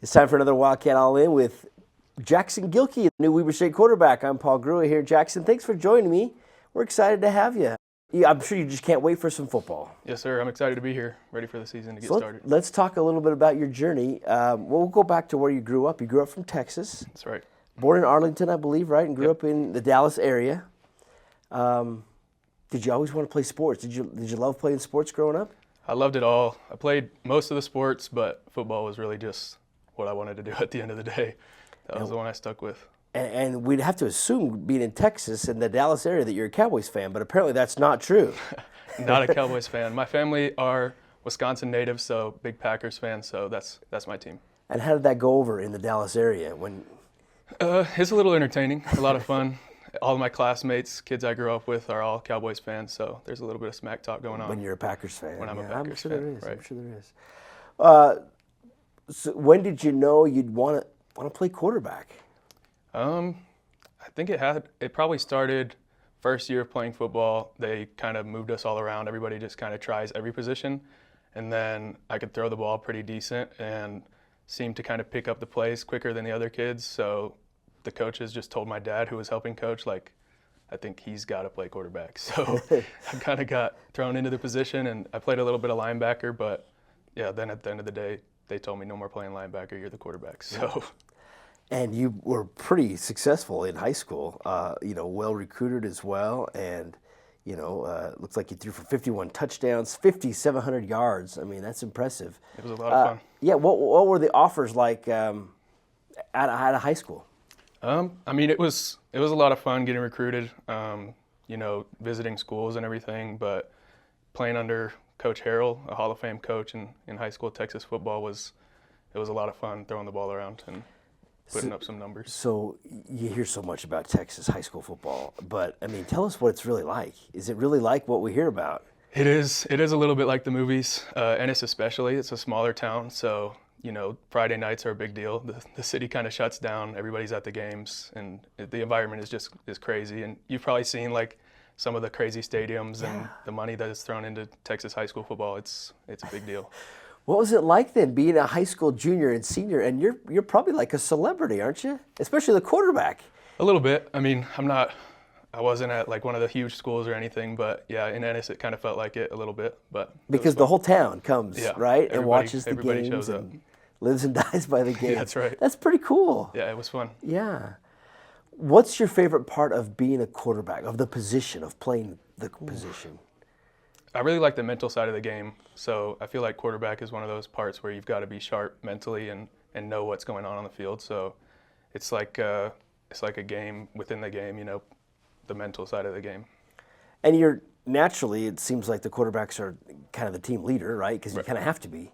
It's time for another Wildcat All In with Jackson Gilkey, the new Weber State quarterback. I'm Paul Grua here. Jackson, thanks for joining me. We're excited to have you. I'm sure you just can't wait for some football. Yes, sir. I'm excited to be here, ready for the season to get started. Let's talk a little bit about your journey. We'll go back to where you grew up. You grew up from Texas. That's right. Born in Arlington, I believe, right? And grew up in the Dallas area. Did you always want to play sports? Did you love playing sports growing up? I loved it all. I played most of the sports, but football was really just what I wanted to do at the end of the day. That was the one I stuck with. And we'd have to assume, being in Texas and the Dallas area, that you're a Cowboys fan, but apparently that's not true. Not a Cowboys fan. My family are Wisconsin natives, so big Packers fans, so that's my team. And how did that go over in the Dallas area? It's a little entertaining, a lot of fun. All of my classmates, kids I grew up with, are all Cowboys fans, so there's a little bit of smack talk going on. When you're a Packers fan. When I'm a Packers fan, right. I'm sure there is. So when did you know you'd want to play quarterback? I think it probably started first year of playing football. They kind of moved us all around. Everybody just kind of tries every position. And then I could throw the ball pretty decent and seemed to kind of pick up the plays quicker than the other kids. So the coaches just told my dad, who was helping coach, like, I think he's got to play quarterback. So I kind of got thrown into the position, and I played a little bit of linebacker. But yeah, then at the end of the day, they told me, no more playing linebacker, you're the quarterback. So. And you were pretty successful in high school, well recruited as well, and looks like you threw for 51 touchdowns, 5,700 yards. I mean, that's impressive. It was a lot of fun. Yeah, what were the offers like out of high school? I mean, it was a lot of fun getting recruited, visiting schools and everything, but playing under Coach Harrell, a Hall of Fame coach in high school Texas football, it was a lot of fun throwing the ball around and putting up some numbers. So you hear so much about Texas high school football, but I mean, tell us what it's really like. Is it really like what we hear about? It is a little bit like the movies. Ennis especially, it's a smaller town, so Friday nights are a big deal. The city kind of shuts down. Everybody's at the games, and the environment is crazy. And you've probably seen like some of the crazy stadiums and the money that is thrown into Texas high school football. It's a big deal. What was it like then, being a high school junior and senior? And you're probably like a celebrity, aren't you? Especially the quarterback. A little bit. I mean, I wasn't at like one of the huge schools or anything, but yeah, in Ennis it kind of felt like it a little bit. But because the whole town comes, right, and watches the everybody games shows up. and lives and dies by the game. That's right. That's pretty cool. Yeah, it was fun. Yeah. What's your favorite part of being a quarterback, of the position, of playing the position? I really like the mental side of the game. So I feel like quarterback is one of those parts where you've got to be sharp mentally and know what's going on the field. So it's like a game within the game, the mental side of the game. And naturally, it seems like the quarterbacks are kind of the team leader, right? Because you kind of have to be.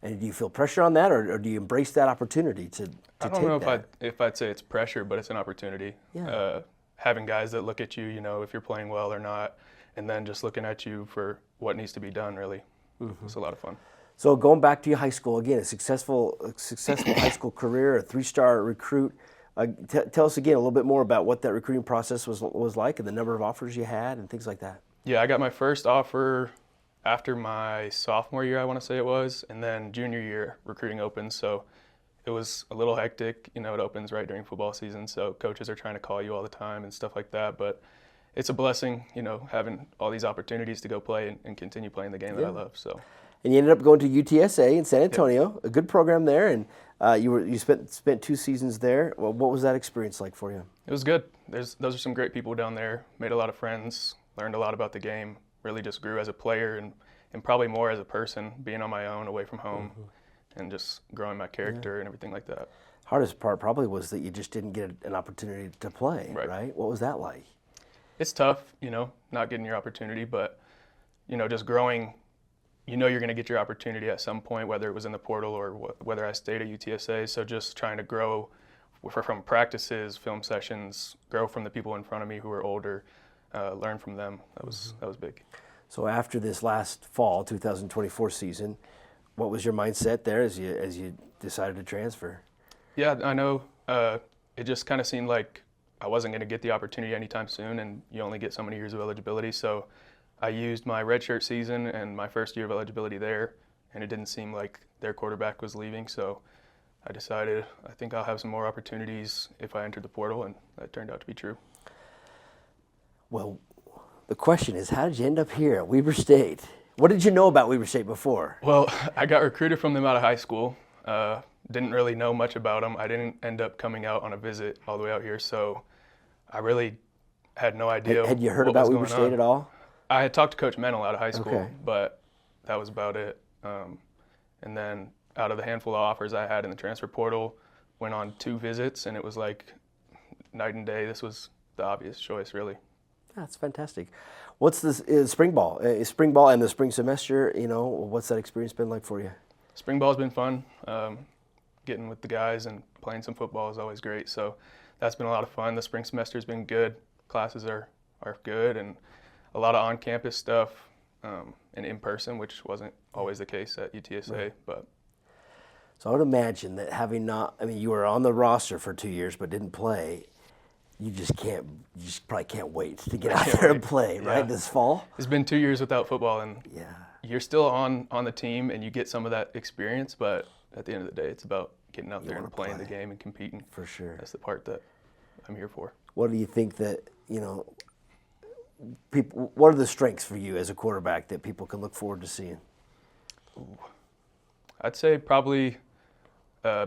And do you feel pressure on that, or do you embrace that opportunity to I don't know if I'd say it's pressure, but it's an opportunity. Yeah. Having guys that look at you, if you're playing well or not, and then just looking at you for what needs to be done, really. Mm-hmm. It's a lot of fun. So going back to your high school, again, a successful high school career, a 3-star recruit. Tell us again a little bit more about what that recruiting process was like and the number of offers you had and things like that. Yeah, I got my first offer after my sophomore year, I want to say it was, and then junior year recruiting opened. So it was a little hectic. It opens right during football season, so coaches are trying to call you all the time and stuff like that. But it's a blessing, having all these opportunities to go play and continue playing the game that I love. So. And you ended up going to UTSA in San Antonio, a good program there, and you spent 2 seasons there. Well, what was that experience like for you? It was good. Those are some great people down there. Made a lot of friends, learned a lot about the game. Really just grew as a player and probably more as a person, being on my own, away from home, and just growing my character and everything like that. Hardest part probably was that you just didn't get an opportunity to play, right? What was that like? It's tough, not getting your opportunity, but, just growing, you're going to get your opportunity at some point, whether it was in the portal or whether I stayed at UTSA. So just trying to grow from practices, film sessions, grow from the people in front of me who are older, learn from them. That was big. So after this last fall, 2024 season, what was your mindset there as you decided to transfer? Yeah, I know. It just kind of seemed like I wasn't going to get the opportunity anytime soon, and you only get so many years of eligibility. So I used my redshirt season and my first year of eligibility there, and it didn't seem like their quarterback was leaving. So I decided I think I'll have some more opportunities if I entered the portal, and that turned out to be true. Well, the question is, how did you end up here at Weber State? What did you know about Weber State before? Well, I got recruited from them out of high school. Didn't really know much about them. I didn't end up coming out on a visit all the way out here, so I really had no idea. Had you heard what about was Weber going State on. at all? I had talked to Coach Mennel out of high school, Okay. but that was about it. And then out of the handful of offers I had in the transfer portal, went on 2 visits, and it was like night and day. This was the obvious choice, really. That's fantastic. What's this spring ball? Spring ball and the spring semester, what's that experience been like for you? Spring ball's been fun. Getting with the guys and playing some football is always great. So that's been a lot of fun. The spring semester's been good. Classes are good, and a lot of on-campus stuff and in person, which wasn't always the case at UTSA. Right. But so I would imagine that you were on the roster for 2 years but didn't play. You just probably can't wait to get out there and play, right? Yeah. This fall? It's been 2 years without football, and Yeah. you're still on the team and you get some of that experience, but at the end of the day, it's about getting out there and playing the game and competing. For sure. That's the part that I'm here for. What do you think that, people, what are the strengths for you as a quarterback that people can look forward to seeing? I'd say probably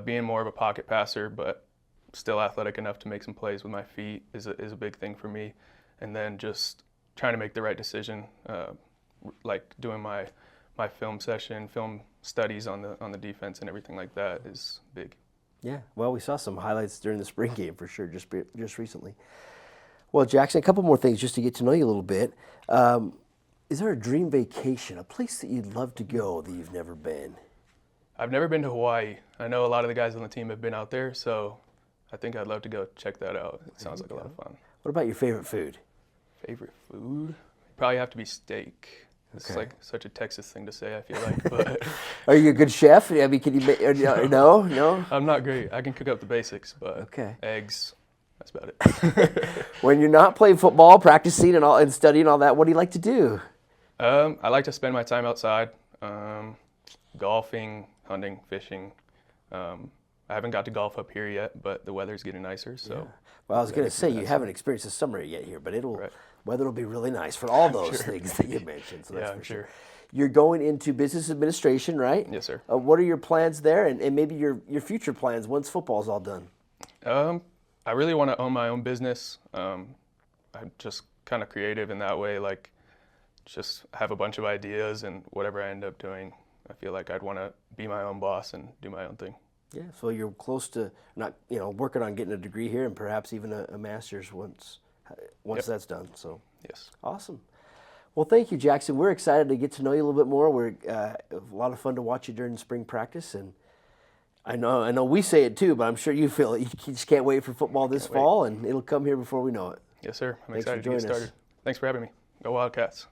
being more of a pocket passer, but still athletic enough to make some plays with my feet is a big thing for me. And then just trying to make the right decision, like doing my film session, film studies on the defense and everything like that is big. Yeah, well, we saw some highlights during the spring game for sure, just recently. Well, Jackson, a couple more things just to get to know you a little bit. Is there a dream vacation, a place that you'd love to go that you've never been? I've never been to Hawaii. I know a lot of the guys on the team have been out there, so I think I'd love to go check that out. It sounds like a lot of fun. What about your favorite food? Favorite food? Probably have to be steak. It's Okay. like such a Texas thing to say, I feel like, but Are you a good chef? I mean, can you make, no? I'm not great. I can cook up the basics, but Okay. eggs, that's about it. When you're not playing football, practicing and studying all that, what do you like to do? I like to spend my time outside, golfing, hunting, fishing. I haven't got to golf up here yet, but the weather's getting nicer, so. Yeah. Well, I was going to say, you haven't experienced the summer yet here, but weather will be really nice for all those things that you mentioned. So that's Yeah, I'm sure. You're going into business administration, right? Yes, sir. What are your plans there, and maybe your future plans once football's all done? I really want to own my own business. I'm just kind of creative in that way, like just have a bunch of ideas, and whatever I end up doing, I feel like I'd want to be my own boss and do my own thing. Yeah, so you're close to working on getting a degree here and perhaps even a master's once Yep. that's done. So Yes. awesome. Well, thank you, Jackson. We're excited to get to know you a little bit more. We're a lot of fun to watch you during spring practice, and I know we say it too, but I'm sure you feel it. You just can't wait for football this fall, and it'll come here before we know it. Yes, sir. I'm Thanks for excited to get joining us. started. Thanks for having me. Go Wildcats.